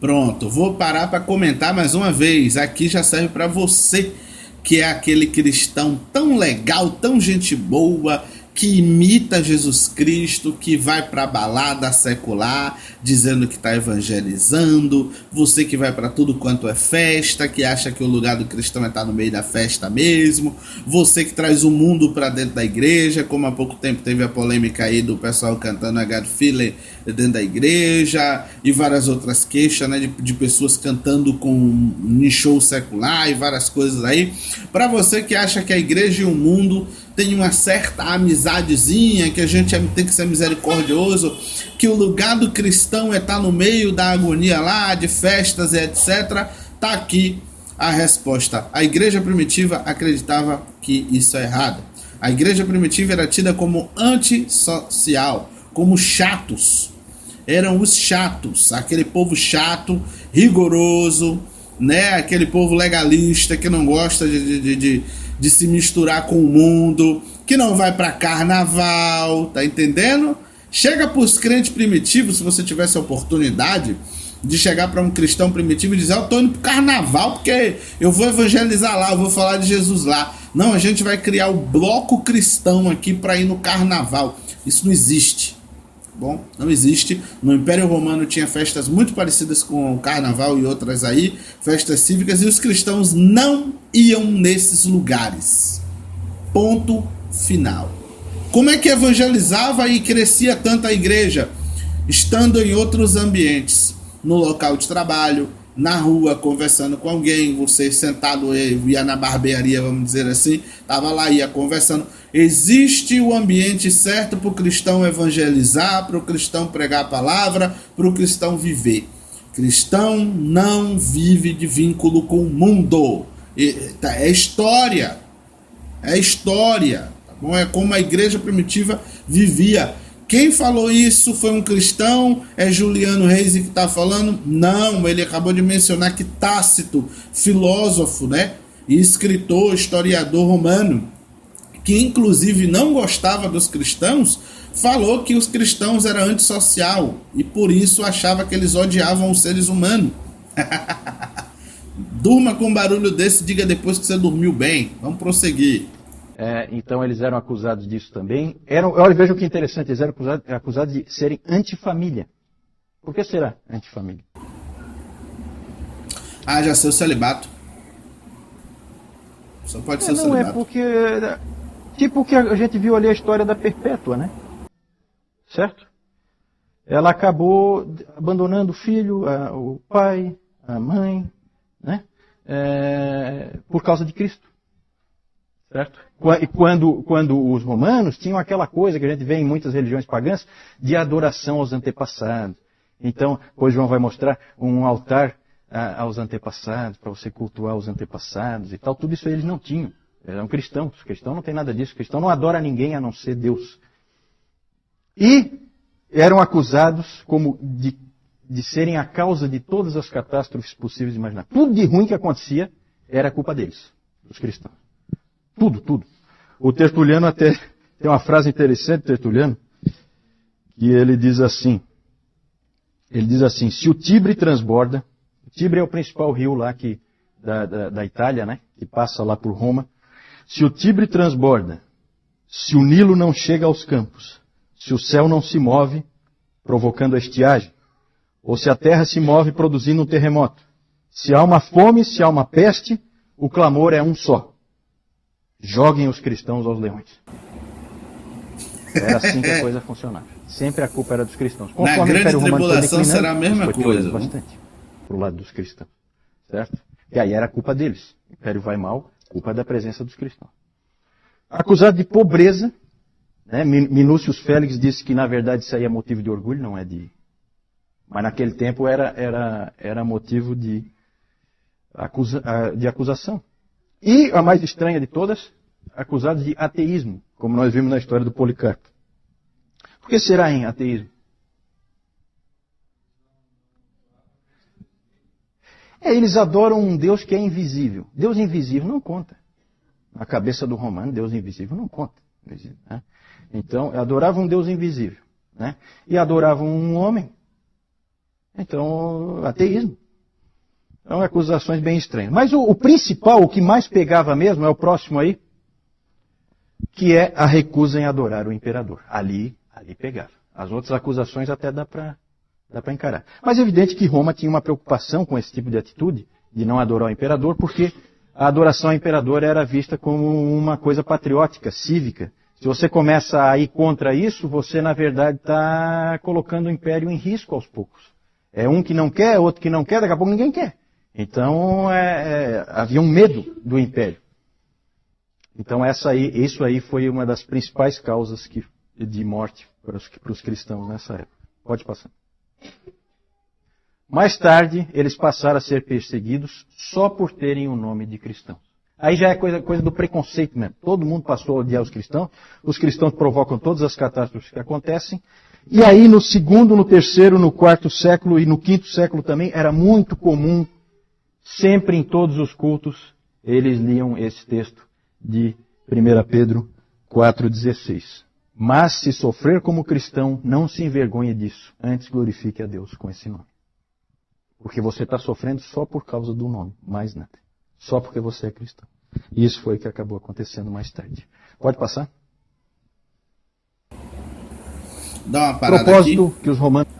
Speaker 1: Pronto, vou parar para comentar mais uma vez. Aqui já serve para você que é aquele cristão tão legal, tão gente boa, que imita Jesus Cristo, que vai para a balada secular, dizendo que está evangelizando, você que vai para tudo quanto é festa, que acha que o lugar do cristão é estar no meio da festa mesmo, você que traz o mundo para dentro da igreja, como há pouco tempo teve a polêmica aí do pessoal cantando a God Feeling dentro da igreja, e várias outras queixas, né, de pessoas cantando em show secular e várias coisas aí. Para você que acha que a igreja e o mundo tem uma certa amizadezinha, que a gente tem que ser misericordioso, que o lugar do cristão é estar no meio da agonia lá, de festas e etc. Tá aqui a resposta. A igreja primitiva acreditava que isso é errado. A igreja primitiva era tida como antissocial, como chatos. Eram os chatos, aquele povo chato, rigoroso, né? Aquele povo legalista que não gosta de se misturar com o mundo, que não vai para carnaval, tá entendendo? Chega para os crentes primitivos, se você tivesse a oportunidade de chegar para um cristão primitivo e dizer: eu tô indo pro carnaval porque eu vou evangelizar lá, eu vou falar de Jesus lá. Não, a gente vai criar o bloco cristão aqui para ir no carnaval. Isso não existe. Bom, não existe. No Império Romano tinha festas muito parecidas com o Carnaval e outras aí, festas cívicas, e os cristãos não iam nesses lugares. Ponto final. Como é que evangelizava e crescia tanto a igreja? Estando em outros ambientes, no local de trabalho, na rua, conversando com alguém, você sentado, ia na barbearia, vamos dizer assim, estava lá, ia conversando. Existe o ambiente certo para o cristão evangelizar, para o cristão pregar a palavra, para o cristão viver. Cristão não vive de vínculo com o mundo. É história. É história. Tá bom? É como a igreja primitiva vivia. Quem falou isso foi um cristão? É Juliano Reis que está falando? Não, ele acabou de mencionar que Tácito, filósofo, né, e escritor, historiador romano, que inclusive não gostava dos cristãos, falou que os cristãos eram antissocial e por isso achava que eles odiavam os seres humanos. Durma com um barulho desse, diga depois que você dormiu bem. Vamos prosseguir.
Speaker 2: Então eles eram acusados disso também. Olha, veja que interessante, eles eram acusados de serem antifamília. Por que será antifamília?
Speaker 1: Já sei, o celibato. Só pode ser o celibato.
Speaker 2: Não é porque... Tipo o que a gente viu ali a história da Perpétua, né? Certo? Ela acabou abandonando o filho, o pai, a mãe, né? Por causa de Cristo. Certo? E quando os romanos tinham aquela coisa que a gente vê em muitas religiões pagãs, de adoração aos antepassados. Então, hoje João vai mostrar um altar aos antepassados, para você cultuar os antepassados e tal. Tudo isso eles não tinham. Eles eram cristãos. O cristão não tem nada disso. O cristão não adora ninguém a não ser Deus. E eram acusados como de serem a causa de todas as catástrofes possíveis e imagináveis. Tudo de ruim que acontecia era culpa deles, dos cristãos. Tudo. O Tertuliano até tem uma frase interessante, Tertuliano, que ele diz assim, se o Tibre transborda, o Tibre é o principal rio lá da Itália, né, que passa lá por Roma, se o Tibre transborda, se o Nilo não chega aos campos, se o céu não se move, provocando a estiagem, ou se a terra se move produzindo um terremoto, se há uma fome, se há uma peste, o clamor é um só. Joguem os cristãos aos leões. Era assim que a coisa funcionava. Sempre a culpa era dos cristãos.
Speaker 1: Conforme na grande tribulação será a mesma coisa.
Speaker 2: Bastante para o lado dos cristãos. Certo? E aí era a culpa deles. O império vai mal, culpa da presença dos cristãos. Acusado de pobreza, né? Minúcius Félix disse que na verdade isso aí é motivo de orgulho, não é de... Mas naquele tempo era motivo de acusação. E a mais estranha de todas, acusados de ateísmo, como nós vimos na história do Policarpo. Por que será em ateísmo? Eles adoram um Deus que é invisível. Deus invisível não conta. Na cabeça do romano, Deus invisível não conta. Né? Então, adoravam um Deus invisível. Né? E adoravam um homem. Então, ateísmo. Então, acusações bem estranhas. Mas o principal, o que mais pegava mesmo, é o próximo aí, que é a recusa em adorar o imperador. Ali pegava. As outras acusações até dá para encarar. Mas é evidente que Roma tinha uma preocupação com esse tipo de atitude, de não adorar o imperador, porque a adoração ao imperador era vista como uma coisa patriótica, cívica. Se você começa a ir contra isso, você, na verdade, está colocando o império em risco aos poucos. É um que não quer, outro que não quer, daqui a pouco ninguém quer. Então, havia um medo do império. Então, isso aí foi uma das principais causas de morte para os cristãos nessa época. Pode passar. Mais tarde, eles passaram a ser perseguidos só por terem o nome de cristãos. Aí já é coisa do preconceito mesmo. Todo mundo passou a odiar os cristãos provocam todas as catástrofes que acontecem. E aí, no segundo, no terceiro, no quarto século e no quinto século também, era muito comum, sempre em todos os cultos, eles liam esse texto de 1 Pedro 4,16. Mas se sofrer como cristão, não se envergonhe disso, antes glorifique a Deus com esse nome. Porque você está sofrendo só por causa do nome, mais nada. Só porque você é cristão. E isso foi o que acabou acontecendo mais tarde. Pode passar?
Speaker 1: dar uma parada
Speaker 2: Propósito
Speaker 1: aqui.
Speaker 2: que os romanos...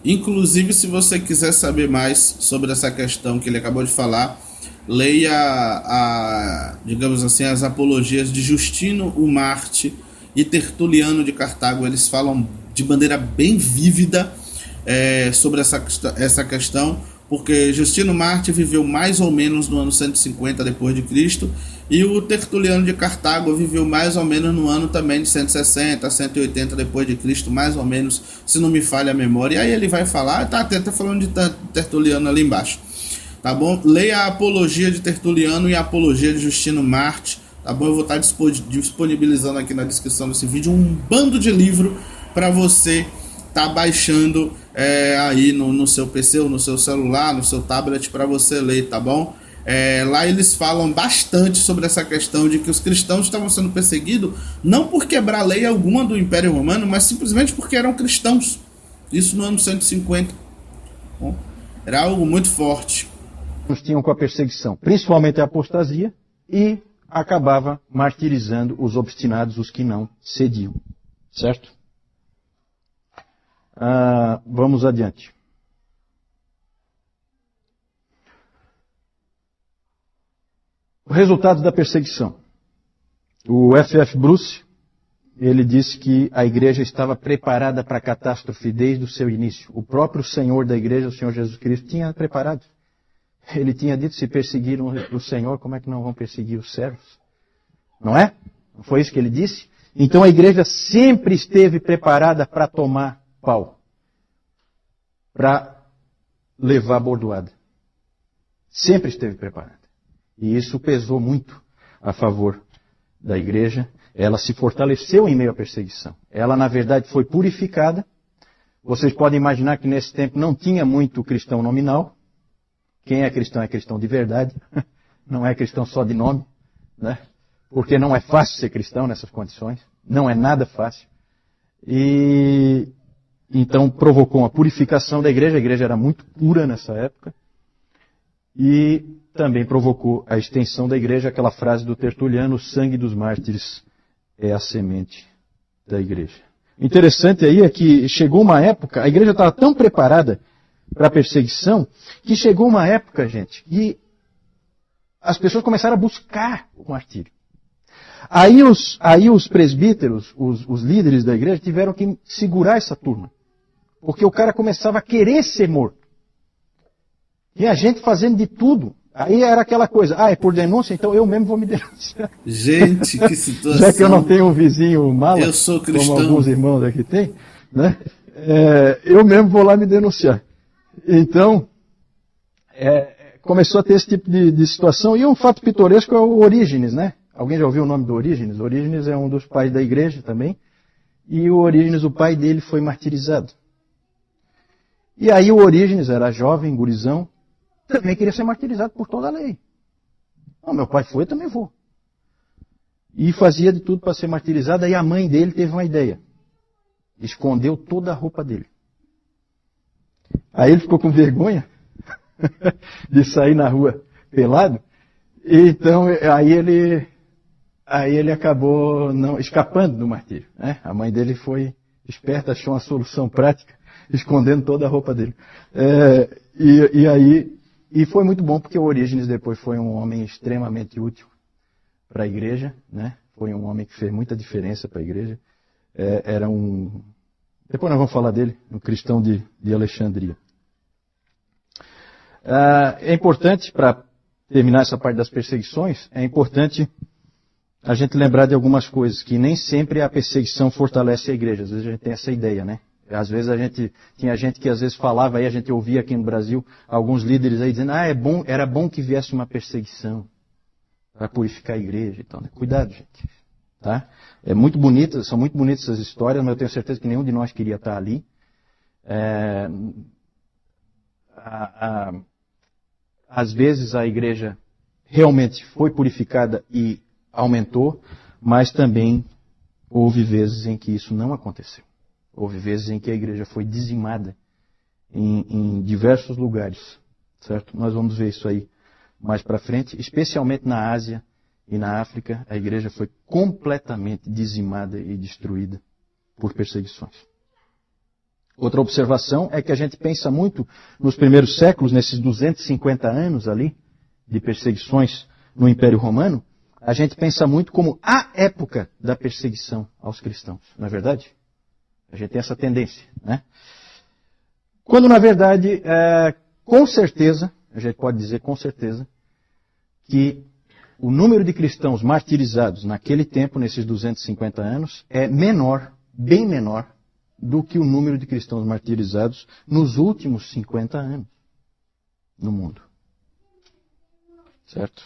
Speaker 1: Inclusive, se você quiser saber mais sobre essa questão que ele acabou de falar, leia digamos assim, as apologias de Justino o Marte e Tertuliano de Cartago. Eles falam de maneira bem vívida sobre essa questão, porque Justino Marte viveu mais ou menos no ano 150 depois de Cristo, e o Tertuliano de Cartago viveu mais ou menos no ano também de 160, 180 depois de Cristo, mais ou menos, se não me falha a memória. E aí ele vai falar, tá falando de Tertuliano ali embaixo, tá bom? Leia a apologia de Tertuliano e a apologia de Justino Marte, tá bom? Eu vou estar disponibilizando aqui na descrição desse vídeo um bando de livro para você tá baixando aí no seu PC ou no seu celular, no seu tablet, para você ler, tá bom? Lá eles falam bastante sobre essa questão de que os cristãos estavam sendo perseguidos não por quebrar lei alguma do Império Romano, mas simplesmente porque eram cristãos. Isso no ano 150. Bom, era algo muito forte.
Speaker 2: Eles tinham com a perseguição, principalmente a apostasia, e acabava martirizando os obstinados, os que não cediam. Certo? Vamos adiante. O resultado da perseguição. O F.F. Bruce, ele disse que a igreja estava preparada para a catástrofe desde o seu início. O próprio Senhor da igreja, o Senhor Jesus Cristo, tinha preparado. Ele tinha dito, se perseguiram o Senhor, como é que não vão perseguir os servos? Não é? Não foi isso que ele disse? Então a igreja sempre esteve preparada para tomar pau, para levar a bordoada. Sempre esteve preparada. E isso pesou muito a favor da igreja. Ela se fortaleceu em meio à perseguição. Ela, na verdade, foi purificada. Vocês podem imaginar que nesse tempo não tinha muito cristão nominal. Quem é cristão de verdade. Não é cristão só de nome, né? Porque não é fácil ser cristão nessas condições. Não é nada fácil. E então provocou uma purificação da igreja. A igreja era muito pura nessa época. E também provocou a extensão da igreja, aquela frase do Tertuliano, o sangue dos mártires é a semente da igreja. O interessante aí é que chegou uma época, a igreja estava tão preparada para a perseguição, que chegou uma época, gente, que as pessoas começaram a buscar o martírio. Aí os presbíteros, os líderes da igreja, tiveram que segurar essa turma. Porque o cara começava a querer ser morto. Tinha gente fazendo de tudo. Aí era aquela coisa, é por denúncia, então eu mesmo vou me denunciar.
Speaker 1: Gente, que situação.
Speaker 2: Já que eu não tenho um vizinho mala,
Speaker 1: eu sou cristão,
Speaker 2: como alguns irmãos aqui têm, né? Eu mesmo vou lá me denunciar. Então, começou a ter esse tipo de situação. E um fato pitoresco é o Orígenes, né? Alguém já ouviu o nome do Orígenes? Orígenes é um dos pais da igreja também. E o Orígenes, o pai dele, foi martirizado. E aí o Orígenes era jovem, gurizão, também queria ser martirizado por toda a lei. Meu pai foi, eu também vou. E fazia de tudo para ser martirizado. Aí a mãe dele teve uma ideia. Escondeu toda a roupa dele. Aí ele ficou com vergonha de sair na rua pelado. Então aí ele acabou escapando do martírio, né? A mãe dele foi esperta, achou uma solução prática, escondendo toda a roupa dele. E foi muito bom, porque o Orígenes depois foi um homem extremamente útil para a igreja, né? Foi um homem que fez muita diferença para a igreja. Depois nós vamos falar dele, um cristão de Alexandria. É importante, para terminar essa parte das perseguições, é importante a gente lembrar de algumas coisas, que nem sempre a perseguição fortalece a igreja. Às vezes a gente tem essa ideia, né? Às vezes tinha gente que às vezes falava, aí a gente ouvia aqui no Brasil, alguns líderes aí dizendo, era bom que viesse uma perseguição para purificar a igreja. Então, né? Cuidado, gente. Tá? São muito bonitas essas histórias, mas eu tenho certeza que nenhum de nós queria estar ali. Às vezes a igreja realmente foi purificada e aumentou, mas também houve vezes em que isso não aconteceu. Houve vezes em que a igreja foi dizimada em diversos lugares, certo? Nós vamos ver isso aí mais para frente, especialmente na Ásia e na África, a igreja foi completamente dizimada e destruída por perseguições. Outra observação é que a gente pensa muito nos primeiros séculos, nesses 250 anos ali, de perseguições no Império Romano, a gente pensa muito como a época da perseguição aos cristãos, não é verdade? A gente tem essa tendência, né? Quando, na verdade, com certeza, a gente pode dizer com certeza, que o número de cristãos martirizados naquele tempo, nesses 250 anos, é menor, bem menor, do que o número de cristãos martirizados nos últimos 50 anos no mundo. Certo?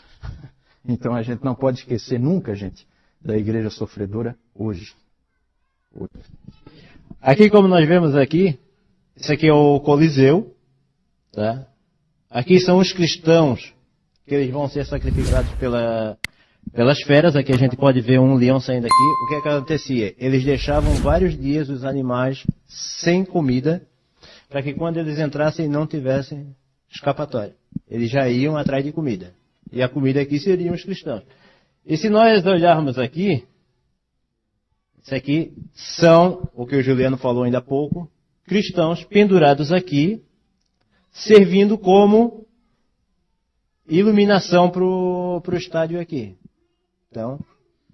Speaker 2: Então a gente não pode esquecer nunca, gente, da igreja sofredora hoje.
Speaker 3: Aqui, como nós vemos aqui, isso aqui é o Coliseu, tá? Aqui são os cristãos que eles vão ser sacrificados pelas feras. Aqui a gente pode ver um leão saindo aqui. O que acontecia? Eles deixavam vários dias os animais sem comida, para que quando eles entrassem não tivessem escapatória. Eles já iam atrás de comida. E a comida aqui seriam os cristãos. E se nós olharmos aqui, isso aqui são, o que o Juliano falou ainda há pouco, cristãos pendurados aqui, servindo como iluminação para o estádio aqui. Então,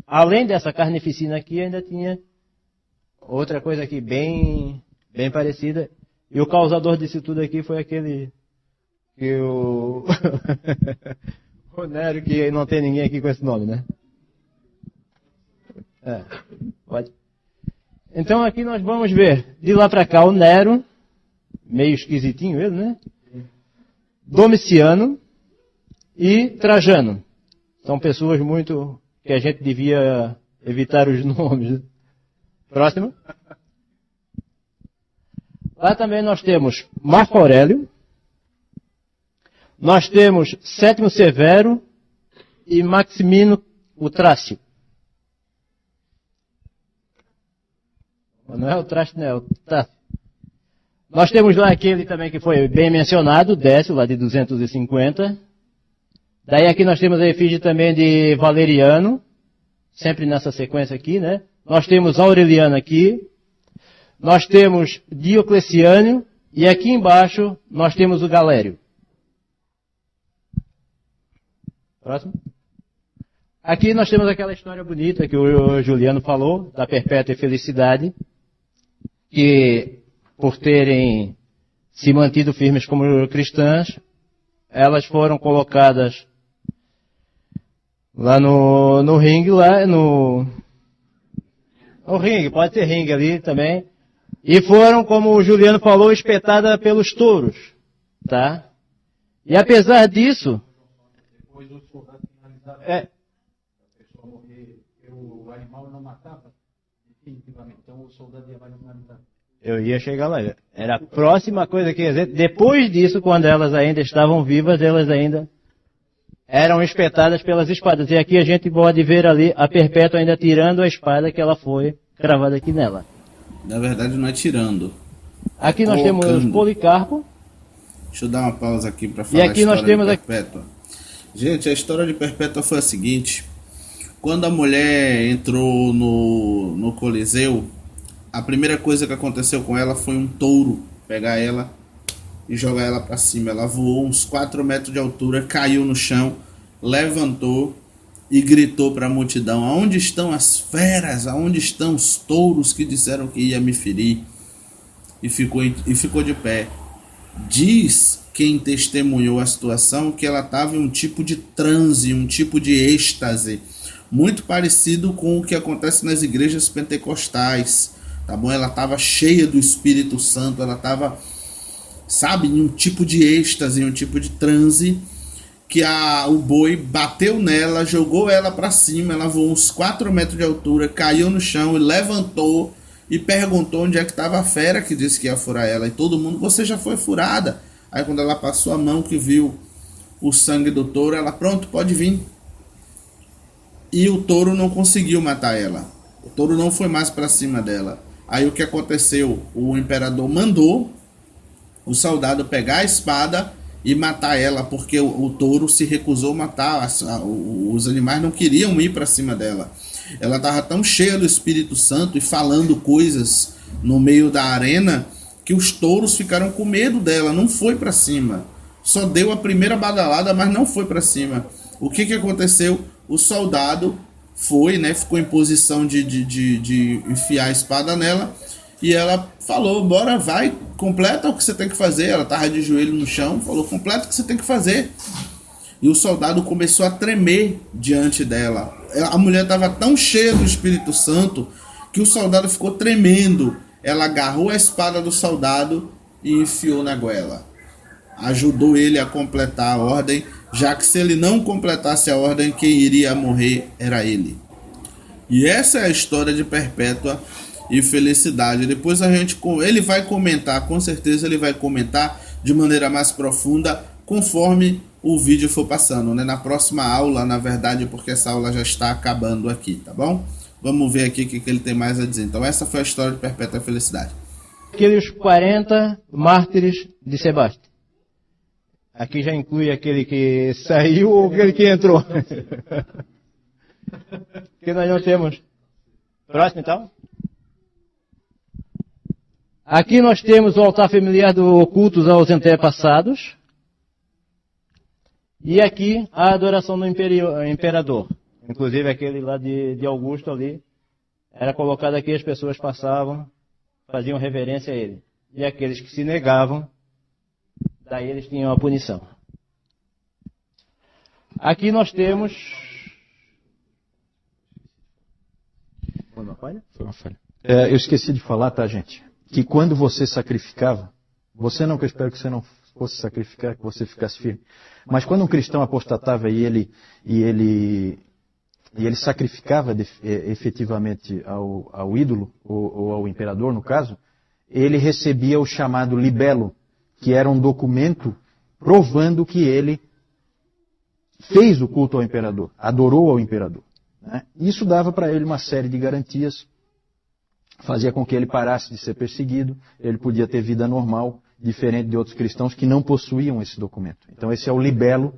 Speaker 3: além dessa carnificina aqui, ainda tinha outra coisa aqui bem parecida. E o causador disso tudo aqui foi aquele que o o Nero, que não tem ninguém aqui com esse nome, né? Pode. Então aqui nós vamos ver, de lá para cá, o Nero, meio esquisitinho ele, né? Domiciano e Trajano. São pessoas muito que a gente devia evitar os nomes. Próximo. Lá também nós temos Marco Aurélio. Nós temos Sétimo Severo e Maximino o Trácio. Não é o Trácio, não é o Trácio. Nós temos lá aquele também que foi bem mencionado, Décio, lá de 250. Daí aqui nós temos a efígie também de Valeriano, sempre nessa sequência aqui, né? Nós temos Aureliano aqui. Nós temos Diocleciano. E aqui embaixo nós temos o Galério. Próximo. Aqui nós temos aquela história bonita que o Juliano falou, da perpétua felicidade, que por terem se mantido firmes como cristãs, elas foram colocadas lá no ringue, lá no ringue, pode ter ringue ali também, e foram, como o Juliano falou, espetadas pelos touros, tá? E apesar disso,
Speaker 2: Depois os soldados finalizaram. A pessoa morrer, o animal não matava definitivamente. Então o soldado ia mais finalizar.
Speaker 3: eu ia chegar lá. Era a próxima coisa que ia dizer. Depois disso, quando elas ainda estavam vivas, elas ainda eram espetadas pelas espadas. E aqui a gente pode ver ali a Perpétua ainda tirando a espada que ela foi cravada aqui nela.
Speaker 1: Na verdade não é tirando.
Speaker 3: Aqui nós temos Policarpo.
Speaker 1: Deixa eu dar uma pausa aqui para falar
Speaker 3: aqui
Speaker 1: a
Speaker 3: nós
Speaker 1: história
Speaker 3: temos
Speaker 1: de Perpétua. Gente, a história de Perpétua foi a seguinte. Quando a mulher entrou no Coliseu, a primeira coisa que aconteceu com ela foi um touro pegar ela e jogar ela para cima. Ela voou uns 4 metros de altura, caiu no chão, levantou e gritou para a multidão: aonde estão as feras? Aonde estão os touros que disseram que ia me ferir? E ficou de pé. Diz quem testemunhou a situação que ela estava em um tipo de transe, um tipo de êxtase, muito parecido com o que acontece nas igrejas pentecostais, tá bom? Ela estava cheia do Espírito Santo, ela estava, sabe, em um tipo de êxtase, em um tipo de transe, que o boi bateu nela, jogou ela para cima, ela voou uns 4 metros de altura, caiu no chão e levantou e perguntou onde é que estava a fera que disse que ia furar ela. E todo mundo: você já foi furada. Aí quando ela passou a mão, que viu o sangue do touro, ela: pronto, pode vir. E o touro não conseguiu matar ela. O touro não foi mais para cima dela. Aí o que aconteceu? O imperador mandou o soldado pegar a espada e matar ela, porque o touro se recusou a matar. Os animais não queriam ir para cima dela. Ela estava tão cheia do Espírito Santo e falando coisas no meio da arena que os touros ficaram com medo dela, não foi para cima. Só deu a primeira badalada, mas não foi para cima. O que aconteceu? O soldado foi, né, ficou em posição de enfiar a espada nela, e ela falou, bora, vai, completa o que você tem que fazer. Ela estava de joelho no chão, falou, completa o que você tem que fazer. E o soldado começou a tremer diante dela. A mulher estava tão cheia do Espírito Santo que o soldado ficou tremendo. Ela agarrou a espada do soldado e enfiou na goela. Ajudou ele a completar a ordem, já que se ele não completasse a ordem, quem iria morrer era ele. E essa é a história de Perpétua e Felicidade. Depois ele vai comentar, com certeza ele vai comentar de maneira mais profunda conforme o vídeo for passando, né? Na próxima aula, na verdade, porque essa aula já está acabando aqui, tá bom? Vamos ver aqui o que ele tem mais a dizer. Então essa foi a história de Perpétua e Felicidade.
Speaker 3: Aqueles 40 mártires de Sebastião. Aqui já inclui aquele que saiu ou aquele que entrou. Que nós não temos. Próximo, então. Aqui nós temos o altar familiar do cultos aos antepassados. E aqui a adoração do imperador. Inclusive aquele lá de Augusto ali. Era colocado aqui, as pessoas passavam, faziam reverência a ele. E aqueles que se negavam, daí eles tinham a punição. Aqui nós temos...
Speaker 2: Foi uma falha? Foi uma falha. Eu esqueci de falar, tá, gente? Que quando você sacrificava, você não, que eu espero que você não fosse sacrificar, que você ficasse firme. Mas quando um cristão apostatava e ele sacrificava efetivamente ao ídolo, ou ao imperador, no caso, ele recebia o chamado libelo, que era um documento provando que ele fez o culto ao imperador, adorou ao imperador, né? Isso dava para ele uma série de garantias, fazia com que ele parasse de ser perseguido, ele podia ter vida normal, diferente de outros cristãos que não possuíam esse documento. Então esse é o libelo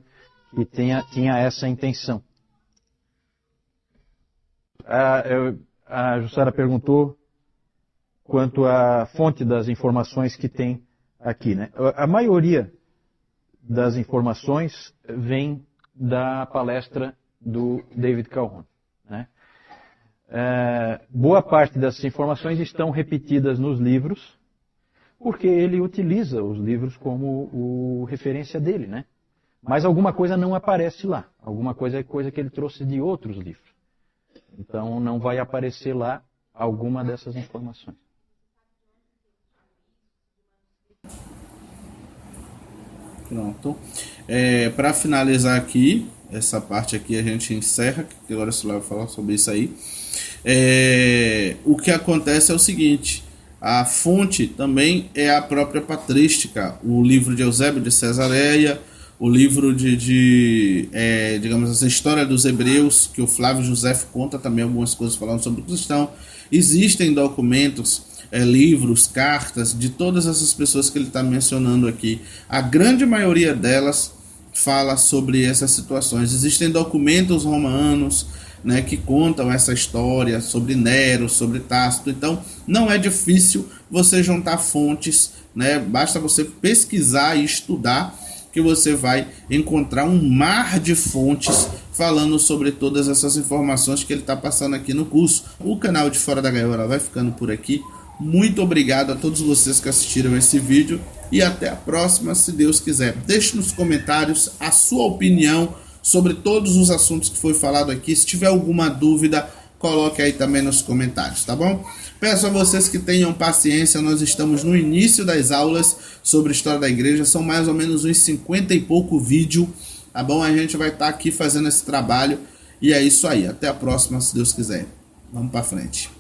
Speaker 2: que tinha essa intenção. A Jussara perguntou quanto à fonte das informações que tem aqui, né? A maioria das informações vem da palestra do David Calhoun, né? Boa parte dessas informações estão repetidas nos livros, porque ele utiliza os livros como referência dele, né? Mas alguma coisa não aparece lá. Alguma coisa é coisa que ele trouxe de outros livros. Então não vai aparecer lá alguma dessas informações.
Speaker 1: Pronto. Para finalizar aqui, essa parte aqui a gente encerra, que agora você vai falar sobre isso aí. O que acontece é o seguinte: a fonte também é a própria patrística, o livro de Eusébio de Cesareia, o livro digamos assim, a história dos hebreus, que o Flávio Josefo conta também algumas coisas falando sobre o cristão. Existem documentos, livros, cartas de todas essas pessoas que ele está mencionando aqui. A grande maioria delas fala sobre essas situações. Existem documentos romanos, né, que contam essa história sobre Nero, sobre Tácito. Então não é difícil você juntar fontes, né? Basta você pesquisar e estudar que você vai encontrar um mar de fontes falando sobre todas essas informações que ele está passando aqui no curso. O canal de Fora da Gaiola vai ficando por aqui. Muito obrigado a todos vocês que assistiram esse vídeo e até a próxima, se Deus quiser. Deixe nos comentários a sua opinião sobre todos os assuntos que foi falado aqui. Se tiver alguma dúvida, coloque aí também nos comentários, tá bom? Peço a vocês que tenham paciência, nós estamos no início das aulas sobre história da igreja, são mais ou menos uns 50 e pouco vídeos, tá bom? A gente vai estar aqui fazendo esse trabalho e é isso aí. Até a próxima, se Deus quiser. Vamos para frente.